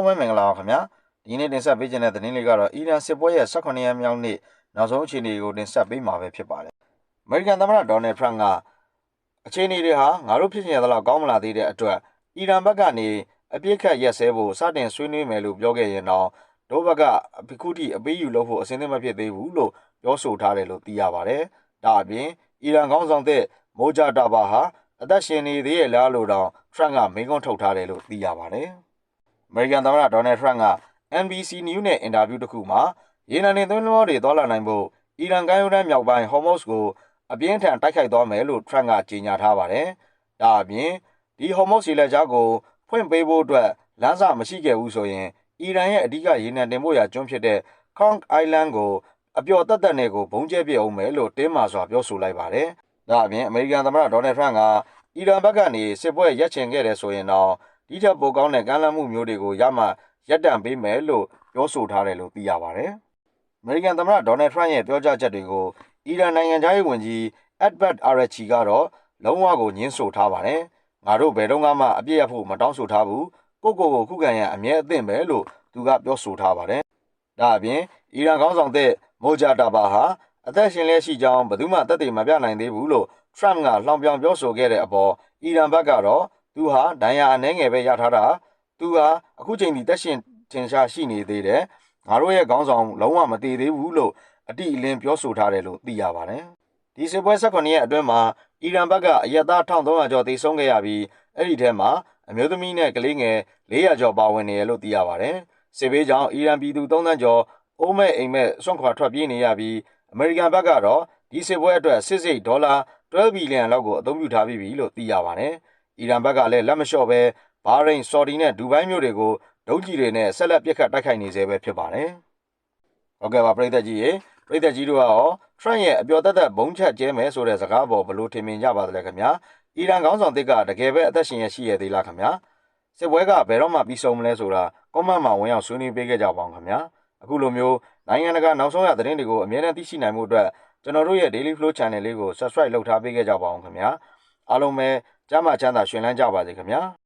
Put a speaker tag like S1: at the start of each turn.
S1: လုံးပဲမင်္ဂလာပါခင်ဗျာဒီနေ့တင်ဆက်ပေးခြင်းတဲ့သတင်းလေးကတော့အီရန်စစ်ပွဲရဲ့18ရက်မြောက်နေ့နောက်ဆုံးအခြေအနေကိုတင်ဆက်ပေးမှာပဲဖြစ်ပါတယ်အမေရိကန်သမ္မတဒေါ်နယ်ထရန့်ကအခြေအနေတွေဟာငါတို့ဖြစ်ချင်တဲ့လောက်ကောင်းမလာသေးတဲ့အတွက်အီရန်ဘက်ကနေအပြစ်ခတ်ရက်စဲဖို့စတင်ဆွေးနွေးမယ်လို့ပြောခဲ့ရင်တော့ဒို့ဘက်ကအခုထိအပေးယူလုပ်ဖို့အစဉ်သင့်မဖြစ်သေးဘူးလို့ပြောဆိုထားတယ်လို့သိရပါတယ်ဒါအပြင်အီရန်ခေါင်းဆောင်တဲ့မိုဂျာတာဘာဟာအသက်ရှင်နေသေးရဲ့လားလို့တော့ထရန့်ကမိန့်ခွန်းထုတ်ထားတယ်လို့သိရပါတယ်အမေရိကန်သမ္မတဒေါ်နယ်ထရန့်က NBC News နဲ့အင်တာဗျူးတစ်ခုမှာရေနံတင်သွင်းသင်္ဘောတွေသွားလာနိုင်ဖို့အီရန်ကမ်းရိုးတန်းမြောက်ပိုင်း Hormuz ကိုအပြင်းထန်တိုက်ခိုက်သွားမယ်လို့ထရန့်ကကြေညာထားပါတယ်။ဒါအပြင်ဒီ Hormuz ရေလက်ကြားကိုဖွင့်ပေးဖို့အတွက်လမ်းစာမရှိခဲ့ဘူးဆိုရင်အီရန်ရဲ့အဓိကရေနံတင်ပို့ရာကျွန်းဖြစ်တဲ့ Kong Island ကိုအပျော်တက်တက်နဲ့ကိုဘုံကျဲပစ်အောင်မယ်လို့တင်းမာစွာပြောဆိုလိုက်ပါတယ်။ဒါအပြင်အမေရိကန်သမ္မတဒေါ်နယ်ထရန့်ကအီရန်ဘက်ကနေစစ်ပွဲရပ်ချင်ခဲ့တယ်ဆိုရင်တော့ဒီထက်ပိုကောင်းတဲ့ကမ်းလှမ်းမှုမျိုးတွေကိုရမှရပ်တန့်ပေးမယ်လို့ပြောဆိုထားတယ်လို့သိရပါတယ်။အမေရိကန်သမ္မတဒေါ်နယ်ထရန့်ရဲ့ပြောကြားချက်တွေကိုအီရန်နိုင်ငံသားရေးဝန်ကြီးအက်ဘတ်အာရချီကတော့လုံးဝကိုညှင်းဆိုထားပါတယ်။ငါတို့ဘယ်တော့မှအပြစ်ရဖို့မတောင်းဆိုထားဘူး။ကိုကိုခုခံရန်အမြဲအသင့်ပဲလို့သူကပြောဆိုထားပါတယ်။ဒါအပြင်အီရန်ခေါင်းဆောင်တဲ့မိုဂျာတာဘာဟာအသက်ရှင်လျက်ရှိကြောင်းဘယ်သူမှသက်သေမပြနိုင်သေးဘူးလို့ထရန့်ကလှောင်ပြောင်ပြောဆိုခဲ့တဲ့အပေါ်အီရန်ဘက်ကတော့သူဟာဒဏ်ရာအနှဲငယ်ပဲရထားတာသူဟာအခုချိန်ထိတက်ရှင်ထင်ရှားရှိနေသေးတယ်ငါတို့ရဲ့ခေါင်းဆောင်လုံးဝမတည်သေးဘူးလို့အတိအလင်းပြောဆိုထားတယ်လို့သိရပါတယ်ဒီစစ်ပွဲ18ရက်အတွင်းမှာအီရန်ဘက်ကအရက်သား1300ကျော်သေဆုံးခဲ့ရပြီးအဲ့ဒီထဲမှာအမျိုးသမီးနဲ့ကလေးငယ်400ကျော်ပါဝင်နေရလို့သိရပါတယ်စစ်ဘေးကြောင့်အီရန်ပြည်သူ3သန်းကျော်အိုးမဲ့အိမ်မဲ့စွန့်ခွာထွက်ပြေးနေရပြီးအမေရိကန်ဘက်ကတော့ဒီစစ်ပွဲအတွက်စစ်စိတ်ဒေါ်လာ12ဘီလီယံလောက်ကိုအသုံးပြုထားပြီးပြီလို့သိရပါတယ်အီရန်ဘက်ကလည်းလက်မလျှော့ပဲဘာရိန်ဆော်ဒီနဲ့ဒူဘိုင်းမြို့တွေကိုဒုံးကျည်တွေနဲ့ဆက်လက်ပစ်ခတ်တိုက်ခိုက်နေသေးပဲဖြစ်ပါတယ်။ဟုတ်ကဲ့ပါပရိသတ်ကြီးရေပရိသတ်ကြီးတို့ကရောထရန့်ရဲ့အပျော်တက်တက်ဘုံချက်ကျဲမယ်ဆိုတဲ့စကားပေါ်ဘလို့ထင်မြင်ကြပါသလဲခင်ဗျာ။အီရန်ခေါင်းဆောင်တစ်ကတကယ်ပဲအသက်ရှင်ရရှိရသေးလားခင်ဗျာ။စစ်ပွဲကဘယ်တော့မှပြီးဆုံးမလဲဆိုတာကွန်မန့်မှာဝင်ရောက်ဆွေးနွေးပေးခဲ့ကြပါအောင်ခင်ဗျာ။အခုလိုမျိုးနိုင်ငံတကာနောက်ဆုံးရသတင်းတွေကိုအမြဲတမ်းသိရှိနိုင်မှုအတွက်ကျွန်တော်တို့ရဲ့ Daily Flow Channel လေးကို Subscribe လုပ်ထားပေးခဲ့ကြပါအောင်ခင်ဗျာ။အားလုံးပဲကျမ်းမာချမ်းသာရှင်လန်းကြပါစေခင်ဗျာ။